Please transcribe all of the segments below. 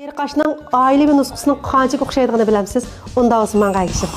Seriqashning oilaviy nusxasining qanchaga o'xshaydigini bilamsiz? Unda olsin menga aytishib.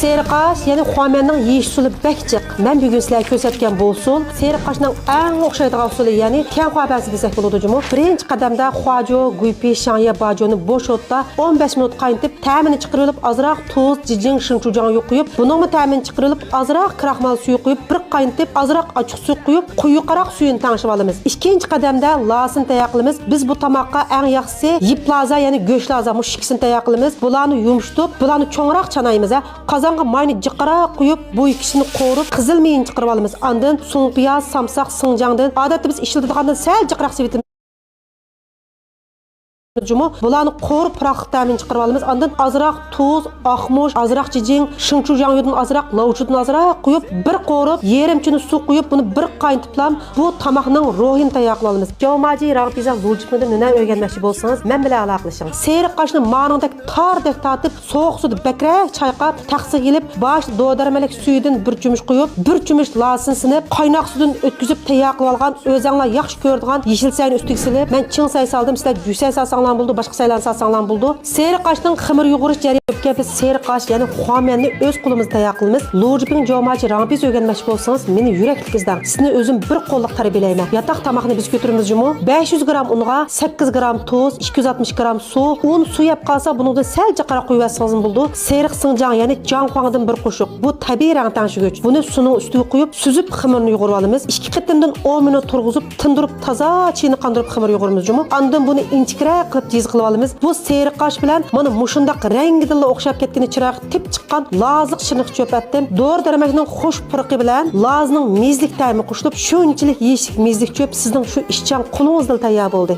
Seriqash, ya'ni xuamenning yeyish usuli bakchiq. Men bugun sizlarga ko'rsatgan bu usul seriqashning eng o'xshaydigan usuli, ya'ni keng xuabasi desak bo'ladi-mu. Birinchi qadamda xuajo, guypi, shangya bajoni bo'sh o'tda 15 minut qaynatib, ta'mini chiqarilib, ozroq tuz, jijing, shinchujan yo'qib, buningni ta'mini chiqarilib, ozroq kraxmal suvi quyib, bir qaynatib, ozroq ochiq suv quyib, quyuqroq suyini tangishib olamiz. Ikkinchi qadamda lasin tayyor qilamiz. Biz bu tomoqqa eng yaxshisi yiplaza, ya'ni go'sht laza, mush ikkisini tayyor qilamiz. Bularni yumshatib, bularni cho'ngroq chanaymiz. Qozonga mayni jiqaroq quyib, bu ikkisini qo'rib, qizil meyin chiqarib olamiz. Ondan so'ng piyoz, samsaq, sinjangdan, odatda biz ishlatadigandan sal jiqaroq sevitamiz. Bularni qo'rib puraqliq ta'min chiqarib olamiz. Ondan ozroq tuz, oqmush, ozroq jijing, shinchujan yo'dan ozroq, lavchudan ozroq quyib, bir qo'rib, yarimchini suv quyib, buni bir qaynatib, bu tomoqning ruhini tayyor qilib olamiz. Jomaji raqbiza lujipmida nima o'rganmoqchi bo'lsangiz, men bilan aloqalashing. Seriqashni marningdek tordek tortib, sovuq suvda bakrak chayqab, taqsiga ilib, bosh do'darmalik suyidan bir chumush quyib, bir chumush lasin sinib, qaynoq suvdan o'tkazib tayyor qilib olgan, o'zinglar yaxshi ko'radigan yeshil sayni ustiga silib, men ching say soldim, sizlar jusay solsanglar buldu, başqa saylan satsanlar buldu. Seriqashning ximir yug'urish jarayoniga biz seriqash, ya'ni xuamenni o'z qo'limizda tayyor qilamiz. Lojiping jomachi rangpiz o'rganmoqchi bo'lsangiz, meni yuraklik izdan. Sizni o'zim bir qo'lliq tarbiyalayman. Yotoq tomoqni biz ko'tarimizmi? 500 gram unga 8 gram tuz, 260 gram suv, un suyab qolsa, buningda sal jiqaroq qo'yib olsangiz bo'ldi. Seriq sinjang, ya'ni janquangdan bir qo'shiq. Bu tabiiy rang tangishgich. Buni suvning ustiga qo'yib, suzib ximirni yug'urib olamiz. 2 qitimdan 10 minut turg'izib, tindirib, toza chini qandirib ximir yug'urimizmi? Ondan buni inchikroq qilib jiz qilib olamiz. Bu seriqash bilan mana mushundaq rangidilla o'xshab ketgan chiroq tip chiqqan loziq chiniq cho'patdim. Dori darmakning xush purqi bilan lozning mezlik ta'mi qo'shilib, shunchalik yeyishlik mezlik cho'p sizning shu ishchan qo'lingizda tayyor bo'ldi.